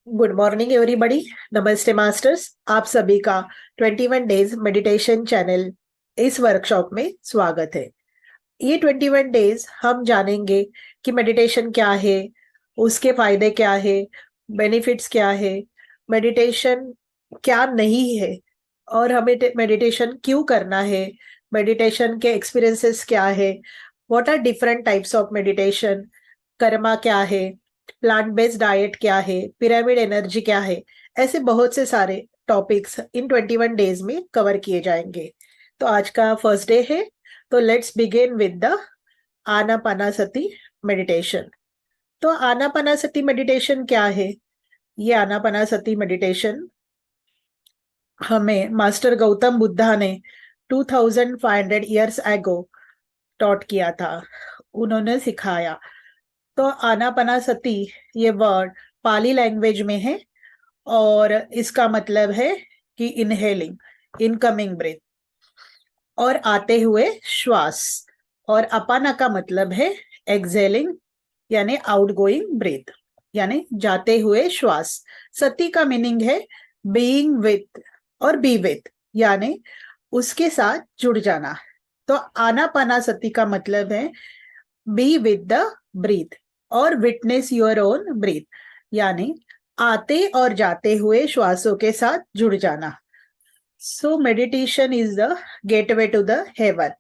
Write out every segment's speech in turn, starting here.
Good morning everybody. नमस्ते masters, आप सभी का 21 डेज मेडिटेशन चैनल इस वर्कशॉप में स्वागत है। ये 21 डेज हम जानेंगे कि मेडिटेशन क्या है, उसके फायदे क्या है, बेनिफिट्स क्या है, मेडिटेशन क्या नहीं है और हमें मेडिटेशन क्यों करना है, मेडिटेशन के एक्सपीरियंसेस क्या है, what are different types of meditation, karma क्या है, प्लांट बेस्ड डाइट क्या है, पिरामिड एनर्जी क्या है। ऐसे बहुत से सारे टॉपिक्स इन 21 डेज में कवर किए जाएंगे। तो आज का फर्स्ट डे है, तो let's begin with the Anapanasati meditation. तो आनापानासति मेडिटेशन क्या है? ये आनापानासति मेडिटेशन हमें मास्टर गौतम बुद्धा ने 2500 ईयर्स एगो टॉट किया था, उन्होंने सिखाया। तो आनापानासति ये वर्ड पाली लैंग्वेज में है और इसका मतलब है कि इनहेलिंग, इनकमिंग ब्रेथ और आते हुए श्वास, और अपाना का मतलब है एक्सेलिंग यानी आउटगोइंग ब्रेथ, यानी जाते हुए श्वास। सती का मीनिंग है बीइंग विथ और बी विथ, यानी उसके साथ जुड़ जाना। तो आनापानासति का मतलब है बी विद द ब्रीथ और विटनेस योर ओन ब्रीथ, यानी आते और जाते हुए श्वासों के साथ जुड़ जाना। So meditation is the gateway to the heaven,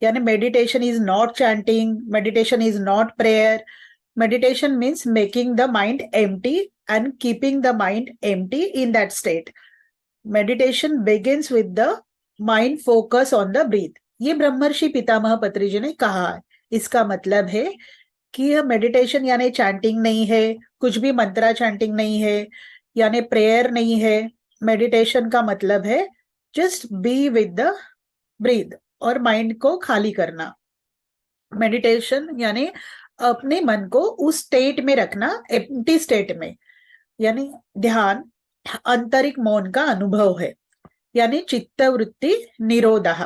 यानी meditation is not chanting, meditation is not prayer. Meditation means making the mind empty and keeping the mind empty in that state. Meditation begins with the mind focus on the breath. ये ब्रह्मर्षि पितामह पत्री जी ने कहा है। इसका मतलब है कि यह मेडिटेशन यानी चैंटिंग नहीं है, कुछ भी मंत्रा चैंटिंग नहीं है, यानी प्रेयर नहीं है। मेडिटेशन का मतलब है just be with the breath और माइंड को खाली करना। मेडिटेशन यानी अपने मन को उस स्टेट में रखना, एम्प्टी स्टेट में, यानी ध्यान आंतरिक मौन का अनुभव है, यानी चित्तवृत्ति निरोधः।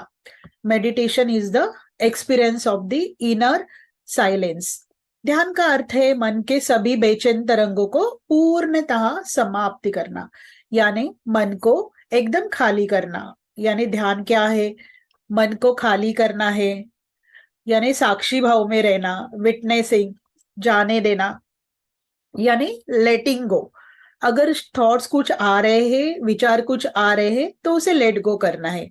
Meditation is the experience of the inner silence. ध्यान का अर्थ है मन के सभी बेचैन तरंगों को पूर्णतः समाप्ति करना, यानी मन को एकदम खाली करना। यानी ध्यान क्या है? मन को खाली करना है, यानी साक्षी भाव में रहना, विटनेसिंग, जाने देना, यानी लेटिंग गो। अगर थॉट्स कुछ आ रहे हैं, विचार कुछ आ रहे हैं, तो उसे लेट गो करना है,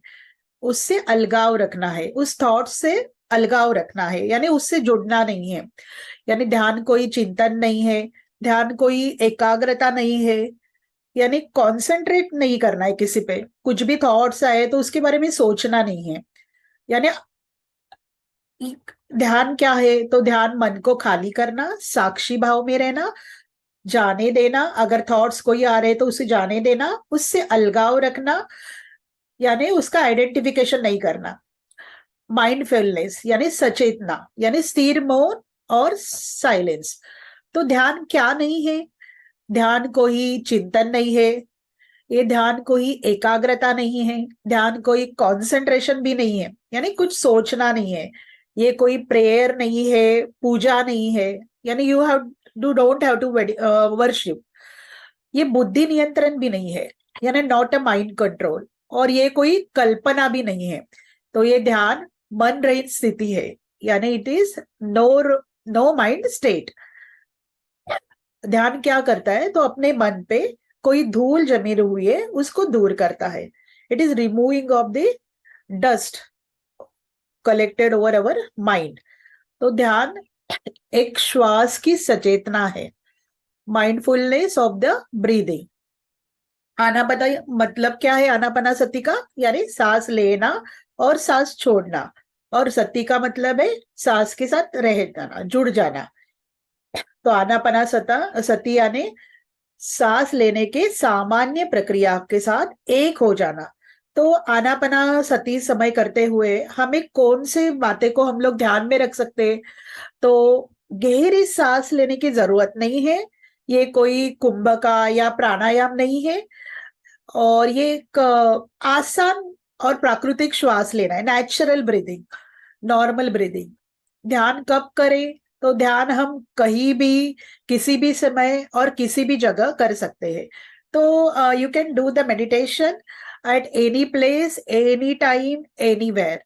उससे अलगाव रखना है, उस थॉट से अलगाव रखना है, यानी उससे जुड़ना नहीं है। यानी ध्यान कोई चिंतन नहीं है, ध्यान कोई एकाग्रता नहीं है, यानी कॉन्सेंट्रेट नहीं करना है किसी पे। कुछ भी थॉट्स आए तो उसके बारे में सोचना नहीं है। यानी ध्यान क्या है? तो ध्यान मन को खाली करना, साक्षी भाव में रहना, जाने देना। अगर थॉट्स कोई आ रहे तो उसे जाने देना, उससे अलगाव रखना, यानी उसका आइडेंटिफिकेशन नहीं करना। माइंडफुलनेस यानी सचेतना, यानी स्थिर मौन और साइलेंस। तो ध्यान क्या नहीं है? ध्यान कोई चिंतन नहीं है, ये ध्यान कोई एकाग्रता नहीं है, ध्यान कोई कंसंट्रेशन भी नहीं है, यानी कुछ सोचना नहीं है। ये कोई प्रेयर नहीं है, पूजा नहीं है, यानी you don't have to worship. ये बुद्धि नियंत्रण भी नहीं है, यानी नॉट अ माइंड कंट्रोल, और ये कोई कल्पना भी नहीं है। तो ये ध्यान मन रहित स्थिति है, यानी it is no no mind state. ध्यान क्या करता है? तो अपने मन पे कोई धूल जमी हुई है उसको दूर करता है। It is removing of the dust collected over our mind. तो ध्यान एक श्वास की सचेतना है, mindfulness of the breathing. Anapana मतलब क्या है? आनापानासति का यानी सांस लेना और सांस छोड़ना, और सति का मतलब है सांस के साथ रह जाना, जुड़ जाना। तो आनापानासति यानी सांस लेने के सामान्य प्रक्रिया के साथ एक हो जाना। तो आनापानासति समय करते हुए हमें कौन से बातें को हम लोग ध्यान में रख सकते हैं? तो गहरी सांस लेने की जरूरत नहीं है, ये कोई कुंभका या प्राणायाम नहीं है, और ये एक आसान और प्राकृतिक श्वास लेना है, नेचुरल ब्रीदिंग, नॉर्मल ब्रीदिंग। ध्यान कब करें? तो ध्यान हम कहीं भी, किसी भी समय और किसी भी जगह कर सकते हैं। तो you can do the meditation at any place, any time, anywhere.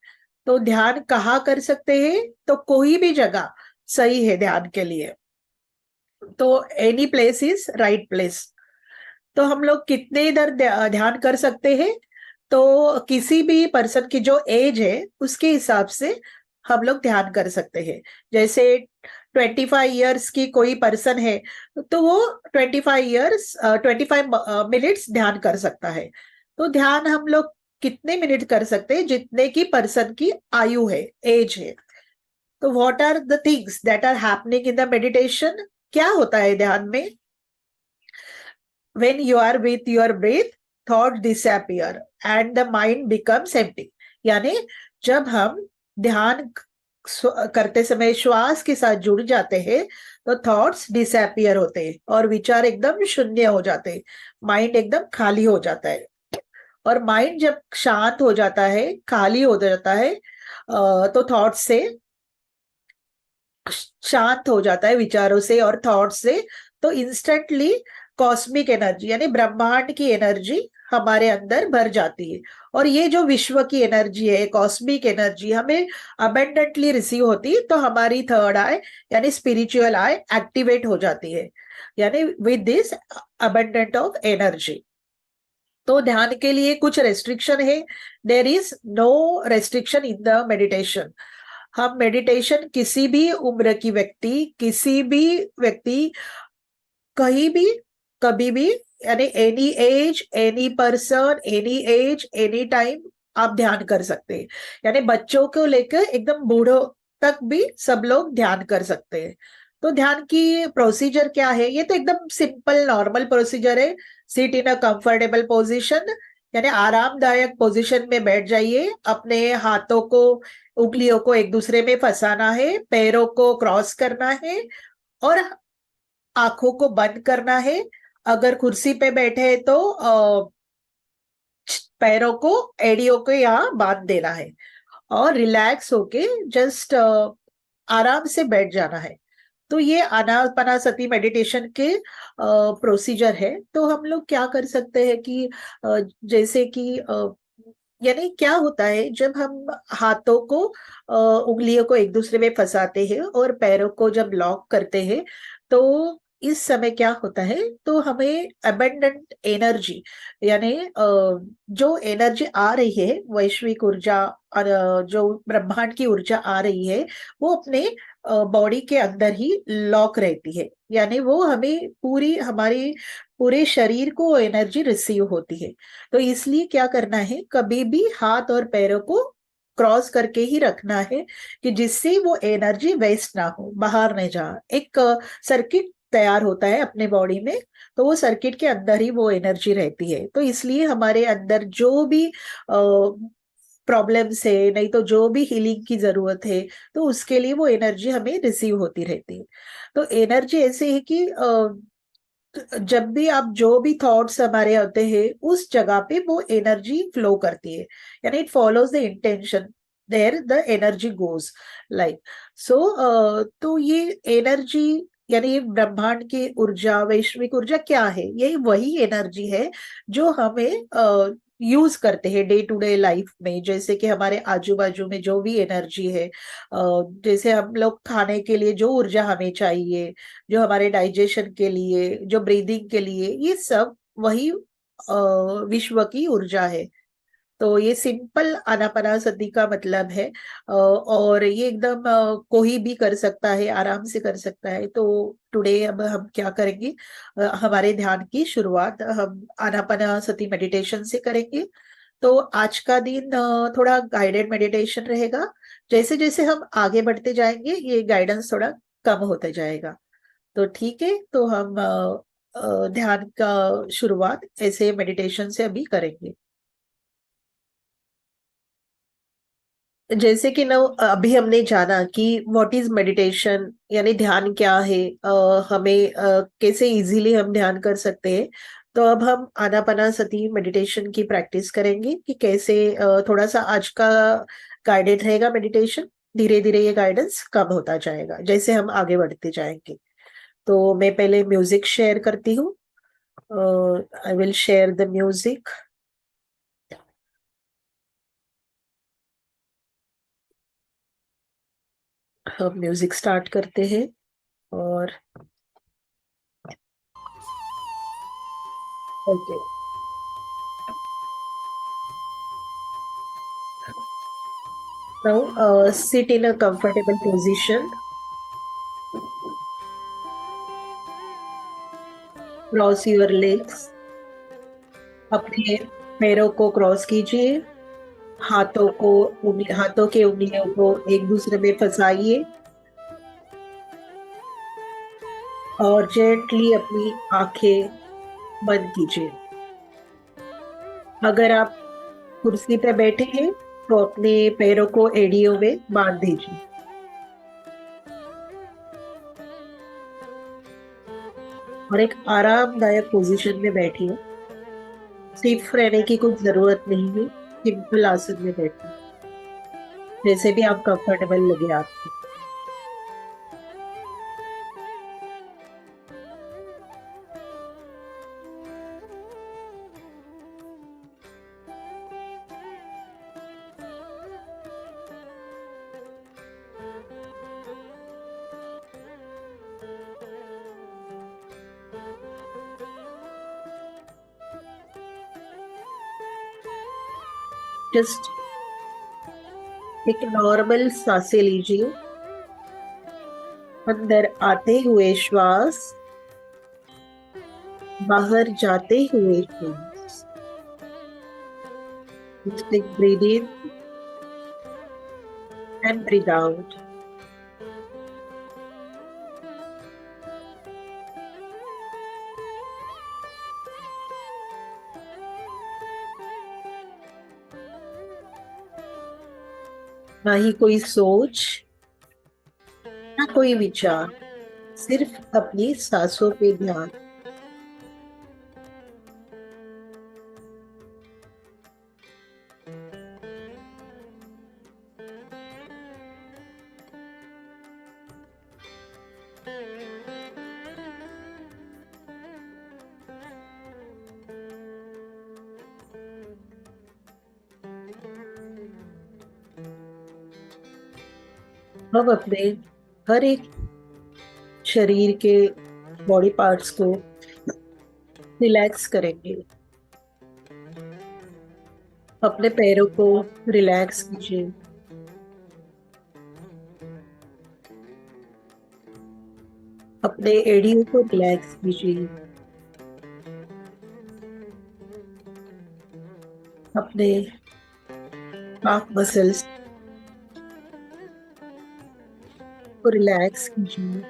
तो ध्यान कहाँ कर सकते हैं? तो कोई भी जगह सही है ध्यान के लिए। तो any place is right place. तो हम लोग कितने इधर ध्यान कर सकते हैं? तो किसी भी पर्सन की जो एज है उसके हिसाब से हम लोग ध्यान कर सकते हैं। जैसे 25 ईयर्स की कोई पर्सन है तो वो 25 मिनट्स ध्यान कर सकता है। तो ध्यान हम लोग कितने मिनट कर सकते हैं? जितने की पर्सन की आयु है, एज है। तो what are the things that are happening in the meditation? क्या होता है ध्यान में? when you are with your breath, thoughts disappear and the mind becomes empty। यानी जब हम ध्यान करते समय श्वास के साथ जुड़ जाते हैं तो थॉट्स डिसअपियर होते हैं और विचार एकदम शून्य हो जाते हैं। माइंड एकदम खाली हो जाता है। और माइंड जब शांत हो जाता है, खाली हो जाता है, तो थॉट से शांत हो जाता है, विचारों से और थॉट से। तो इंस्टेंटली कॉस्मिक एनर्जी यानी ब्रह्मांड की एनर्जी हमारे अंदर भर जाती है। और ये जो विश्व की एनर्जी है, कॉस्मिक एनर्जी हमें अबेंडेंटली रिसीव होती है। तो हमारी थर्ड आई यानी स्पिरिचुअल आई एक्टिवेट हो जाती है, यानी with this abundant of energy. तो ध्यान के लिए कुछ रेस्ट्रिक्शन है? There is no restriction in the meditation. हम मेडिटेशन किसी भी उम्र की व्यक्ति, किसी भी व्यक्ति, कहीं भी, कभी भी, यानी any as, any person, any as, any time आप ध्यान कर सकते हैं। यानी बच्चों को लेकर एकदम बूढ़ों तक भी सब लोग ध्यान कर सकते हैं। तो ध्यान की प्रोसीजर क्या है? ये तो एकदम सिंपल नॉर्मल प्रोसीजर है। Sit in a comfortable position, यानी आरामदायक पोजीशन में बैठ जाइए। अपने हाथों को, उंगलियों को एक दूसरे में फंसाना है, पैरों को क्रॉस करना है और आंखों को बंद करना है। अगर कुर्सी पे बैठे हैं तो पैरों को, एड़ियों को यहाँ बांध देना है और रिलैक्स होके जस्ट आराम से बैठ जाना है। तो ये आनापानासती मेडिटेशन के प्रोसीजर है। तो हम लोग क्या कर सकते हैं कि जैसे कि यानी क्या होता है जब हम हाथों को, उंगलियों को एक दूसरे में फंसाते हैं और पैरों को जब लॉक करते हैं, तो इस समय क्या होता है? तो हमें अबेंडेंट एनर्जी, यानी जो एनर्जी आ रही है, वैश्विक ऊर्जा और जो ब्रह्मांड की ऊर्जा आ रही है, वो अपने बॉडी के अंदर ही लॉक रहती है। यानी वो हमें पूरी, हमारी पूरे शरीर को एनर्जी रिसीव होती है। तो इसलिए क्या करना है, कभी भी हाथ और पैरों को क्रॉस करके ही रखना है कि जिससे वो एनर्जी वेस्ट ना हो, बाहर नहीं जा। एक सर्किट तैयार होता है अपने बॉडी में, तो वो सर्किट के अंदर ही वो एनर्जी रहती है। तो इसलिए हमारे अंदर जो भी प्रॉब्लम्स है, नहीं तो जो भी हीलिंग की जरूरत है, तो उसके लिए वो एनर्जी हमें रिसीव होती रहती है। तो एनर्जी ऐसे है कि जब भी आप, जो भी थॉट्स हमारे होते हैं उस जगह पे वो एनर्जी फ्लो करती है। यानी it follows the intention, there the energy goes like so. तो ये एनर्जी यानी ब्रह्मांड की ऊर्जा, वैश्विक ऊर्जा क्या है? ये वही एनर्जी है जो हमें यूज करते हैं डे टू डे लाइफ में। जैसे कि हमारे आजू बाजू में जो भी एनर्जी है, जैसे हम लोग खाने के लिए जो ऊर्जा हमें चाहिए, जो हमारे डाइजेशन के लिए, जो ब्रीदिंग के लिए, ये सब वही विश्व की ऊर्जा है। तो ये सिंपल आनापानासती का मतलब है। और ये एकदम कोई भी कर सकता है, आराम से कर सकता है। तो टुडे अब हम क्या करेंगे, हमारे ध्यान की शुरुआत हम आनापानासती मेडिटेशन से करेंगे। तो आज का दिन थोड़ा गाइडेड मेडिटेशन रहेगा। जैसे जैसे हम आगे बढ़ते जाएंगे ये गाइडेंस थोड़ा कम होते जाएगा। तो ठीक है, तो हम ध्यान का शुरुआत ऐसे मेडिटेशन से अभी करेंगे। जैसे कि ना, अभी हमने जाना कि व्हाट इज मेडिटेशन, यानी ध्यान क्या है, हमें कैसे इजीली हम ध्यान कर सकते हैं। तो अब हम आनापानासती मेडिटेशन की प्रैक्टिस करेंगे कि कैसे, थोड़ा सा आज का गाइडेड रहेगा मेडिटेशन। धीरे धीरे ये गाइडेंस कम होता जाएगा जैसे हम आगे बढ़ते जाएंगे। तो मैं पहले म्यूजिक शेयर करती हूँ। I will share the music. हम म्यूजिक स्टार्ट करते हैं। और okay, now sit in a comfortable position. Cross your legs. अपने पैरों को क्रॉस कीजिए। हाथों के उंगलियों को एक दूसरे में फंसाइए और जेंटली अपनी आंखें बंद कीजिए। अगर आप कुर्सी पे बैठे हैं तो अपने पैरों को एड़ियों में बांध दीजिए और एक आरामदायक पोजीशन में बैठिए। स्टिफ रहने की कुछ जरूरत नहीं है, सिंपल आसन में बैठिए जैसे भी आप कंफर्टेबल लगे आपको। जस्ट एक नॉर्मल सांसें लीजिए। अंदर आते हुए श्वास, बाहर जाते हुए श्वास। Breathe in and breathe out. ना ही कोई सोच, ना कोई विचार, सिर्फ अपनी सांसों पे ध्यान। हम अपने हर एक शरीर के बॉडी पार्ट्स को रिलैक्स करेंगे। अपने पैरों को रिलैक्स कीजिए। अपने एड़ियों को रिलैक्स कीजिए। अपने काफ मसल्स को रिलैक्स कीजिए।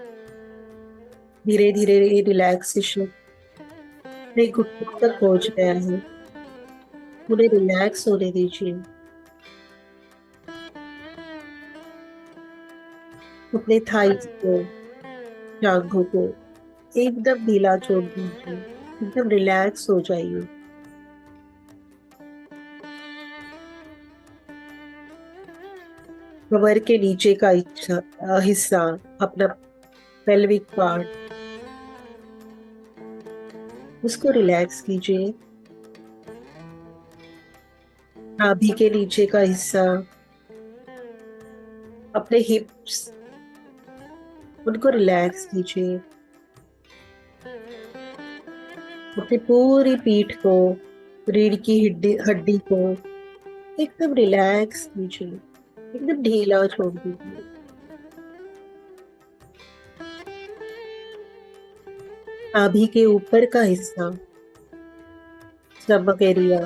धीरे धीरे ये रिलैक्सेशन अपने घुटनों तक पहुंच गया है, उन्हें रिलैक्स होने दीजिए। अपने थाइस को, जांघों को एकदम ढीला छोड़ दीजिए, एकदम रिलैक्स हो जाइए। कमर के नीचे का हिस्सा, अपना पेल्विक पार्ट, उसको रिलैक्स कीजिए। नाभि के नीचे का हिस्सा, अपने हिप्स, उनको रिलैक्स कीजिए। अपनी पूरी पीठ को, रीढ़ की हड्डी को एकदम रिलैक्स कीजिए, एकदम ढीला छोड़ दीजिए। नाभि के ऊपर का हिस्सा, स्टमक एरिया,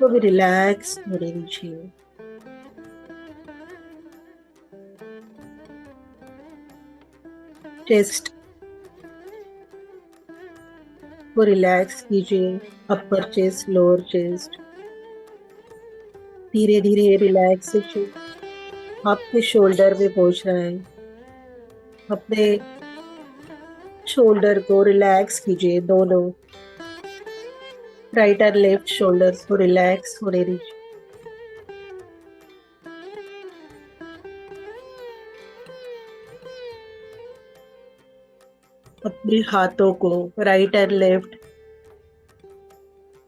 को भी रिलैक्स होने दीजिए। चेस्ट को रिलैक्स कीजिए। अपर चेस्ट, लोअर चेस्ट, धीरे धीरे रिलैक्सेशन आपके शोल्डर में पहुंच रहा है। अपने शोल्डर को रिलैक्स कीजिए, दोनों राइट और लेफ्ट शोल्डर्स को रिलैक्स होने दीजिए। अपने हाथों को right and left,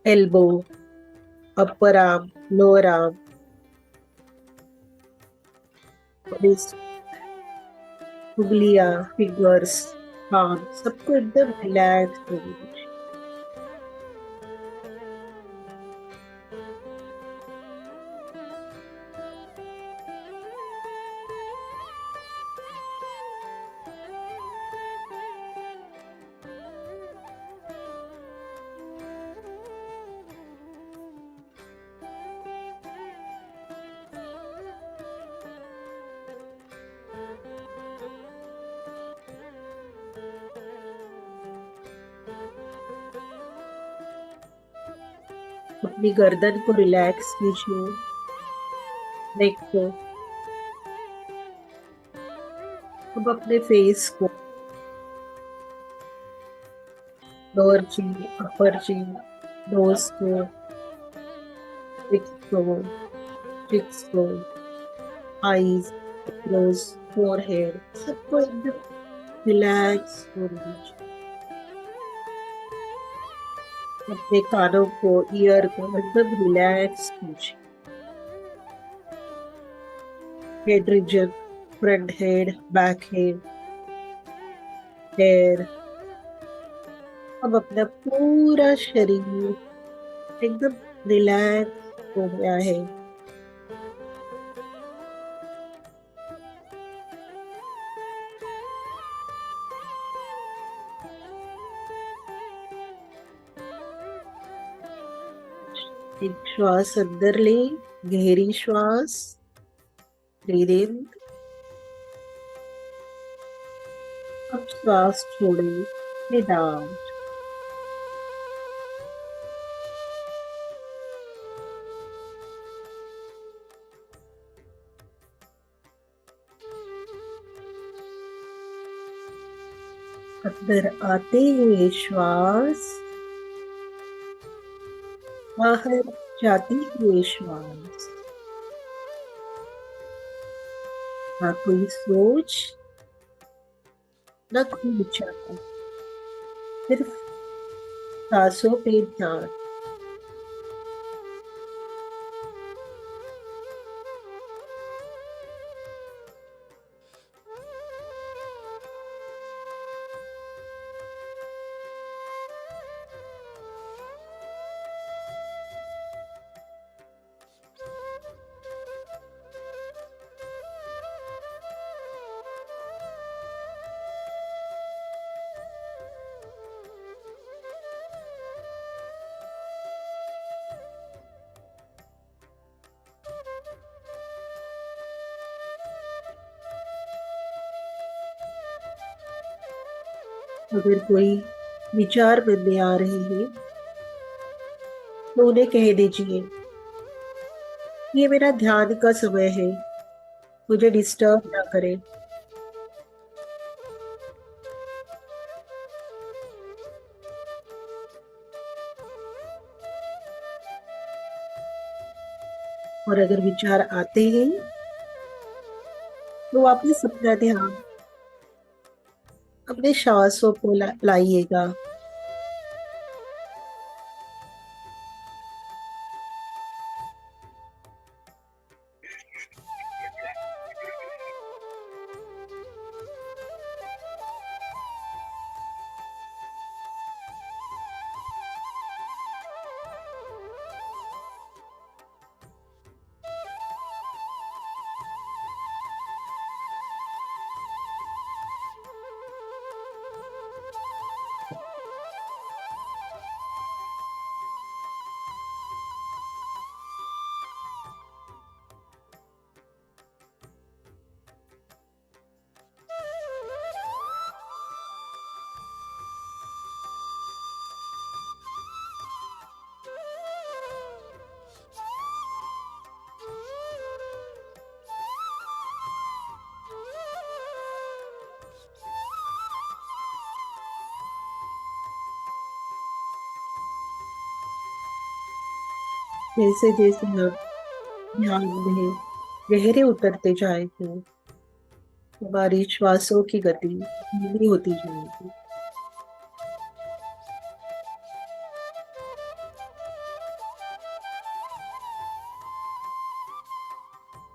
elbow, upper arm, lower arm, wrist, उंगलियां, फिंगर्स, palm, सबको एकदम रिलैक्स करो। अपनी गर्दन को रिलैक्स कीजिए, नेक को। अब अपने फेस को, लोअर चिन, अपर चिन, नोज को, लिप्स को, चिक्स को, आईज, नोज, फोरहेड, सबको एकदम रिलैक्स कर दीजिए। अपने कानों को, ईयर को एकदम रिलैक्स कीजिए। Head region, front head, back head, hair. अब अपना पूरा शरीर एकदम रिलैक्स हो गया है। एक श्वास अंदर ले, गहरी श्वास, ब्रीद इन। अब श्वास छोड़े, ब्रीद आउट। अंदर आते हुए श्वास, बाहर जाते हुए श्वास। ना कोई सोच, ना कोई विचार, सिर्फ सांसों पे ध्यान। अगर कोई विचार मन में आ रहे हैं तो उन्हें कह दीजिए, ये मेरा ध्यान का समय है, मुझे डिस्टर्ब ना करें। और अगर विचार आते हैं तो वापस अपना ध्यान अपने श्वासों को लाइएगा। जैसे जैसे आप ध्यान में गहरे उतरते जाएंगे, हमारी श्वासों की गति धीमी होती जाएगी।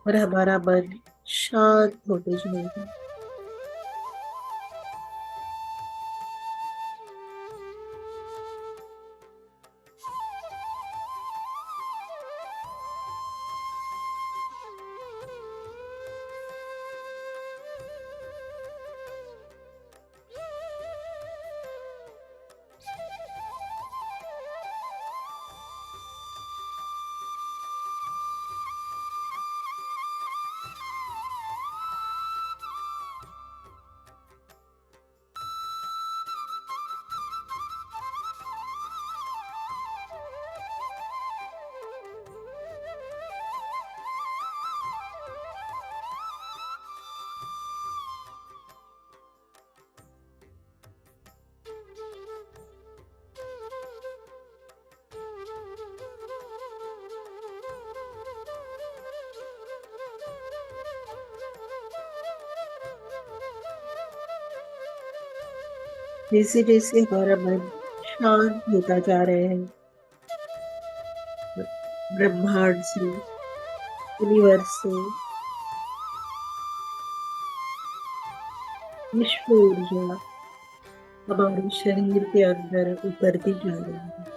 और हमारा मन शांत होते जाएगा। जैसे जैसे हमारा मन शांत होता जा रहे हैं, ब्रह्मांड से, यूनिवर्स से विश्व ऊर्जा हमारे शरीर के अंदर उतरती जा रही है।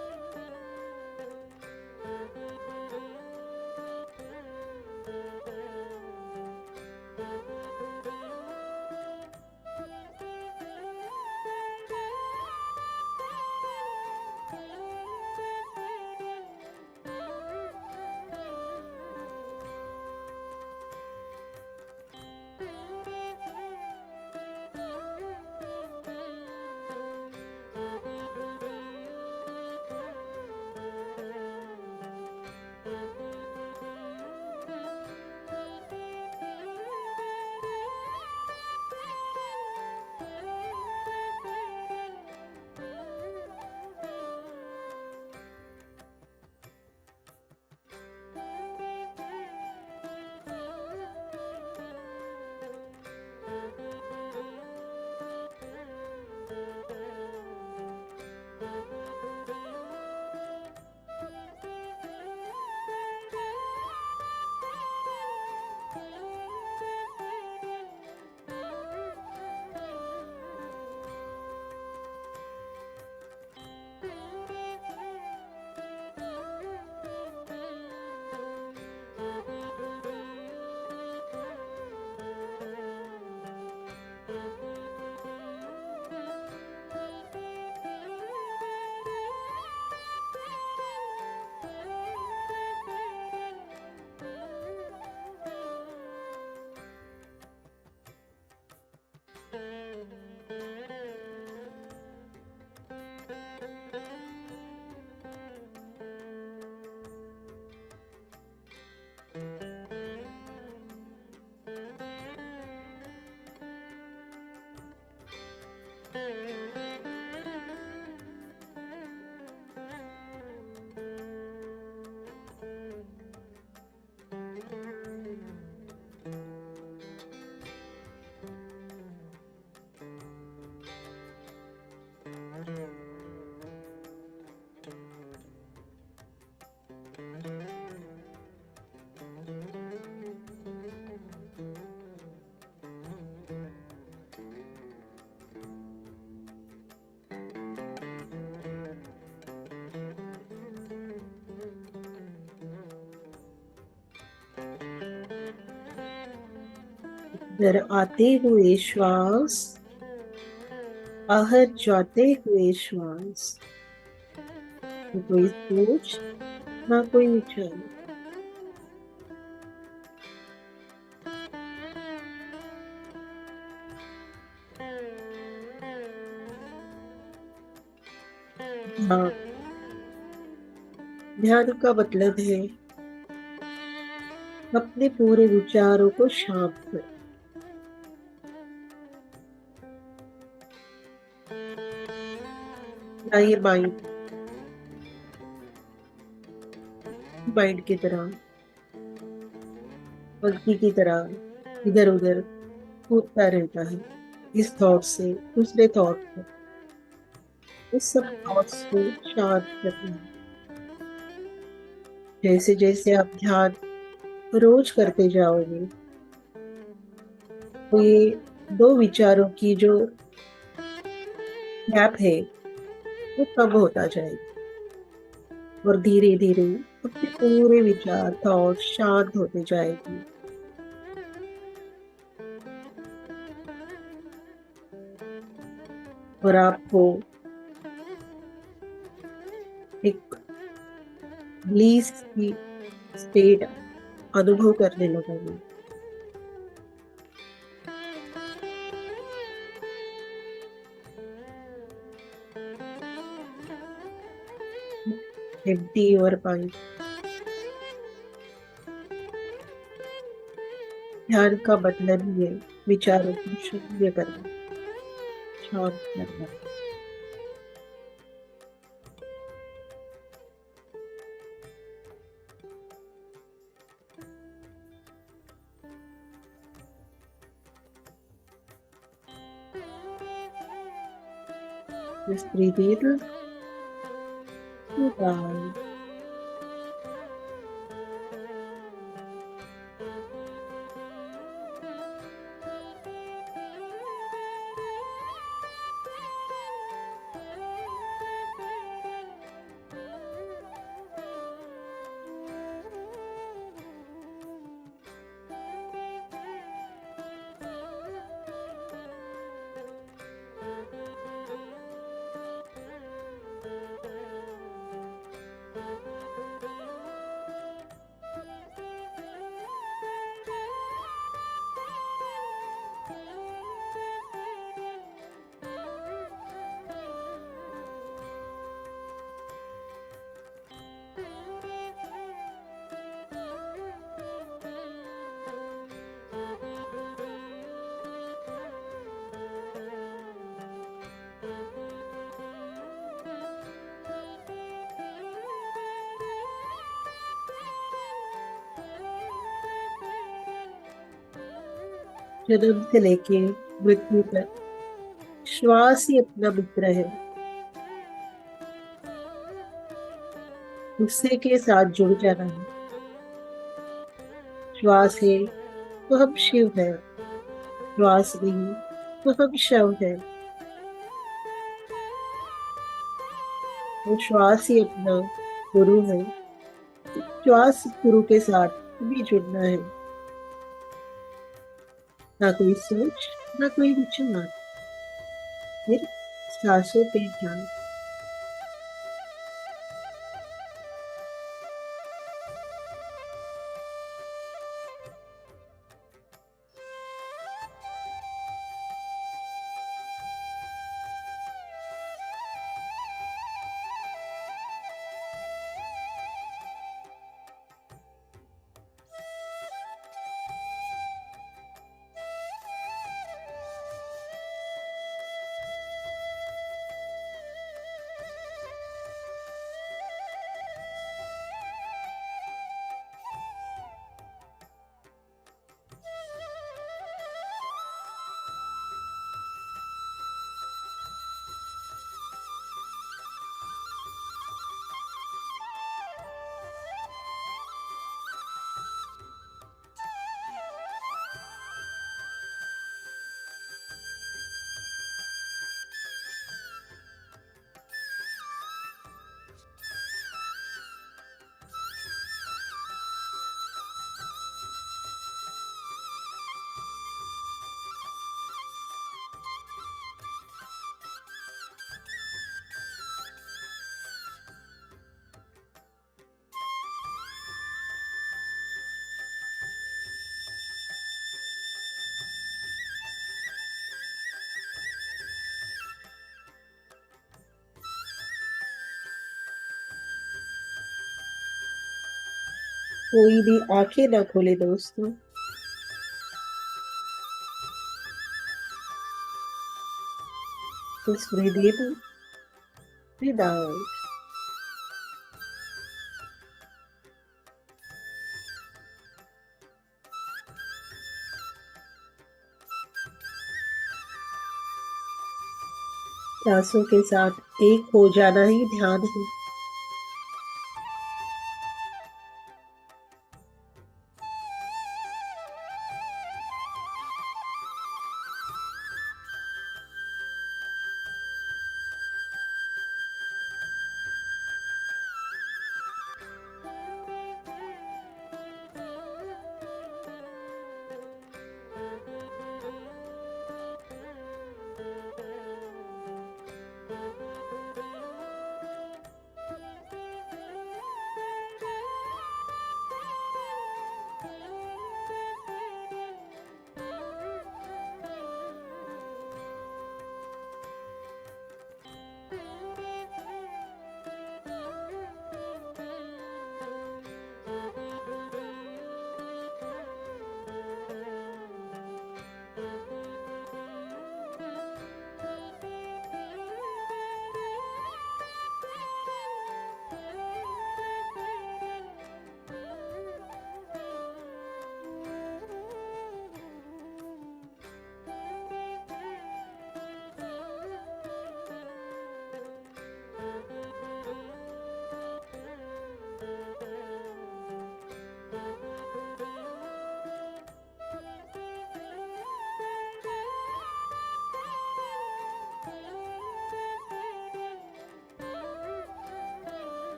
अंदर आते हुए श्वास, बाहर जाते हुए श्वास, न कोई सोच, ना कोई विचार। हाँ, ध्यान का मतलब है अपने पूरे विचारों को शांत कर, ना ये माइंड माइंड की तरह, पंखी की तरह इधर उधर कूदता रहता है, इस थॉट से दूसरे थॉट पर। इस सब थॉट्स को शांत करना है। जैसे जैसे आप ध्यान रोज करते जाओगे तो ये दो विचारों की जो गैप है वो कम होता जाएगा, और धीरे धीरे अपने पूरे विचार थॉट शांत होते जाएगी। और आपको एक ब्लीस की स्टेट अनुभव करने लगोगे। एम्प्टी और माइंड। ध्यान का मतलब ही है विचारों को शून्य करना, शांत करना। Just breathe in, breathe out. जन्म से लेके मृत्यु तक श्वास ही अपना मित्र है। उससे के साथ जुड़ जाना है। श्वास है तो हम शिव है, श्वास नहीं तो हम शव है। वो श्वास ही अपना गुरु है। श्वास गुरु के साथ भी जुड़ना है। ना कोई सोच, ना कोई विचार, सिर्फ सांसों पे ध्यान। कोई भी आंखें ना खोले दोस्तों। Just breathe in, breathe out. सांसों के साथ एक हो जाना ही ध्यान है।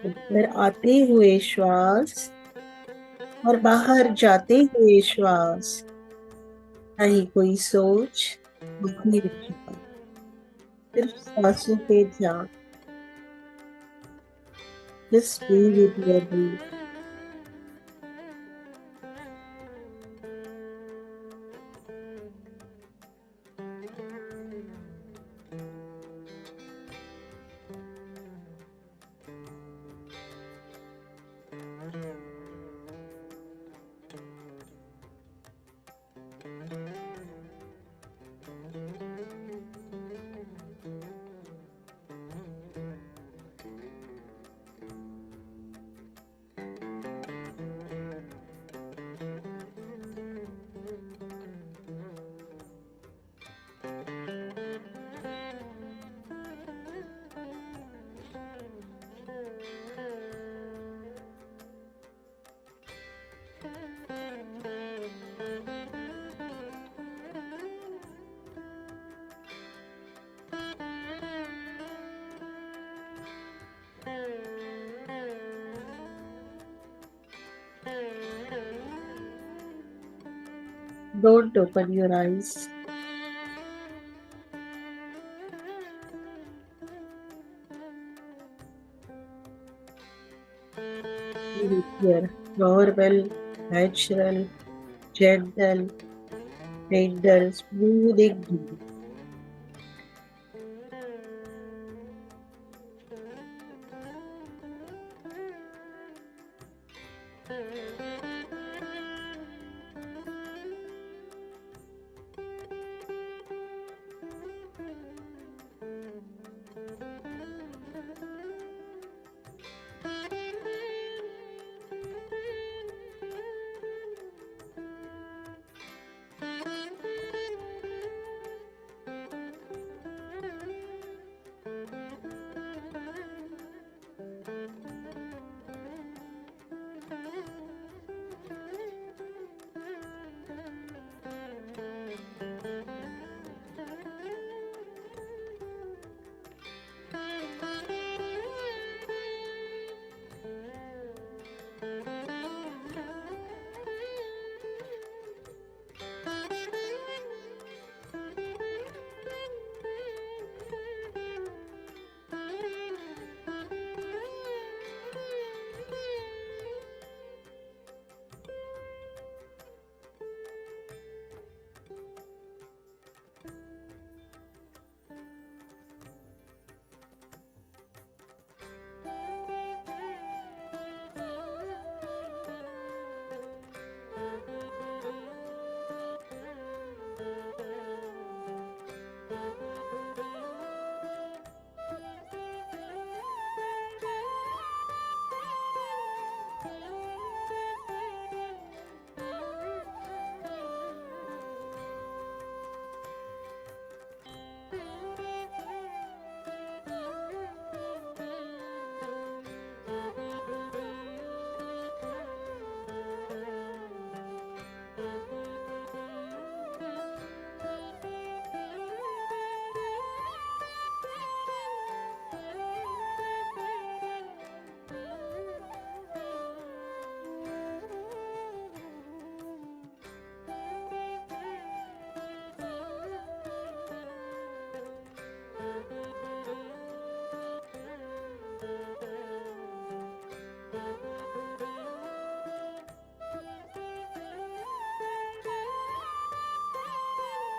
अंदर आते हुए श्वास और बाहर जाते हुए श्वास, नहीं कोई सोच, ना कोई विचार, सिर्फ सांसों पे ध्यान। Just be with your breath. Don't open your eyes. Be with your normal, natural, gentle, tender, smoothing breath.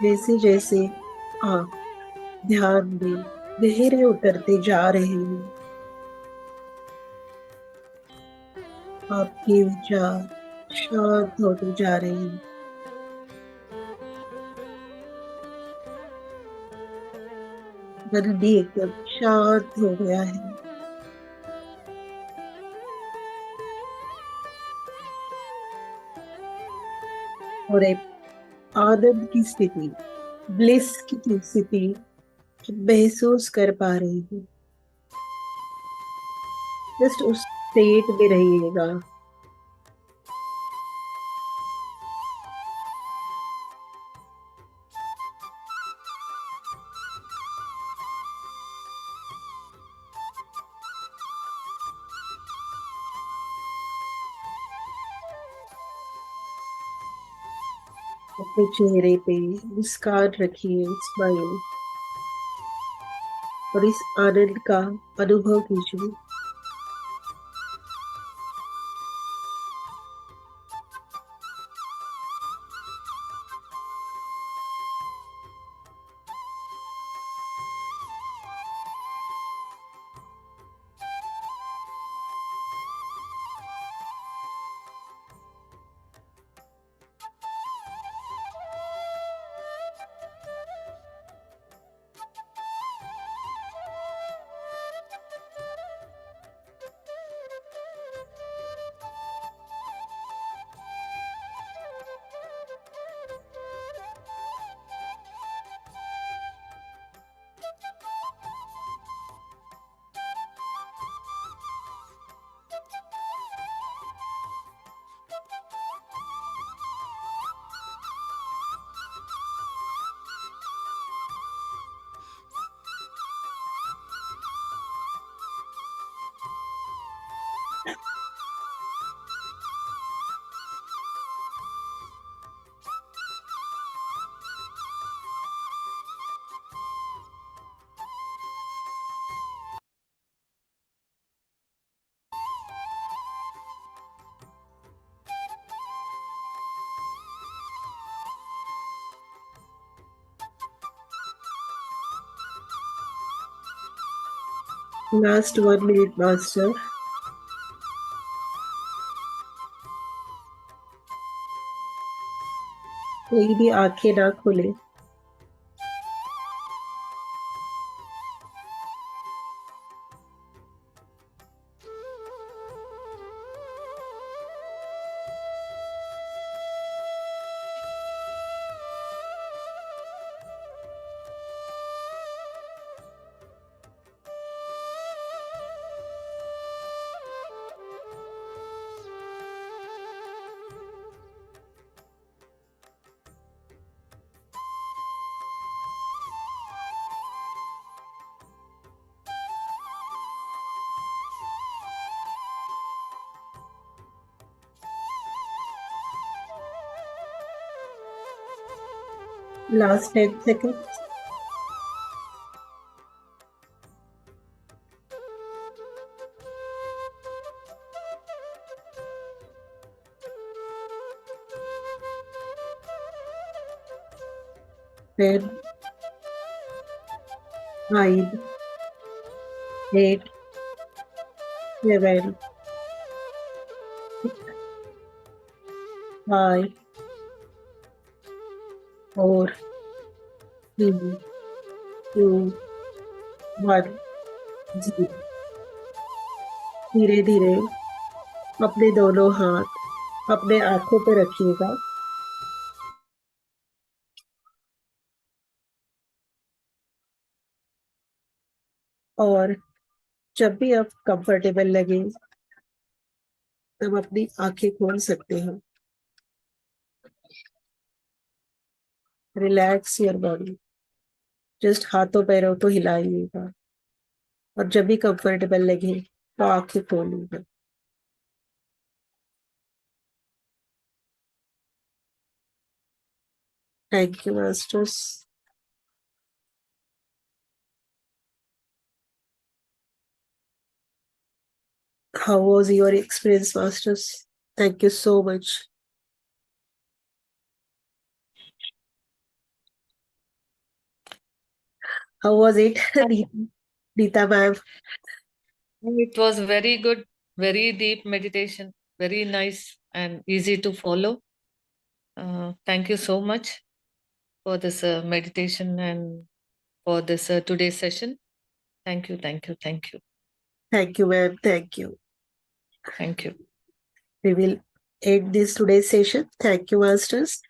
जैसे जैसे आप ध्यान में गहरे उतरते जा रहे हैं, आपके विचार शांत होते जा रहे हैं। मन भी एकदम शांत हो गया है और एक आनंद की स्थिति, ब्लिस की स्थिति महसूस कर पा रहे हैं। जस्ट उस स्टेट में रहिएगा। अपने चेहरे पे मुस्कान रखिए, स्माइल, और इस आनंद का अनुभव कीजिए। Last 1 minute master. कोई भी आंखें ना खोले। Last 10 second. टेन, 9, 8, 7, 5, 4, 3, 2, 1, 0। धीरे धीरे अपने दोनों हाथ अपने आंखों पे रखिएगा और जब भी आप कंफर्टेबल लगे तब अपनी आंखें खोल सकते हैं। Relax your body. जस्ट हाथों पैरों को हिलाइएगा और जब भी कंफर्टेबल लगे तो आंखें खोलिएगा। Thank you masters. How was your experience, masters? Thank you so much. How was it, Neeta ma'am? It was very good, very deep meditation, very nice and easy to follow. Thank you so much for this meditation and for this today's session. Thank you, thank you, thank you, Thank you, ma'am. Thank you. thank you. We will end this today's session. Thank you, masters.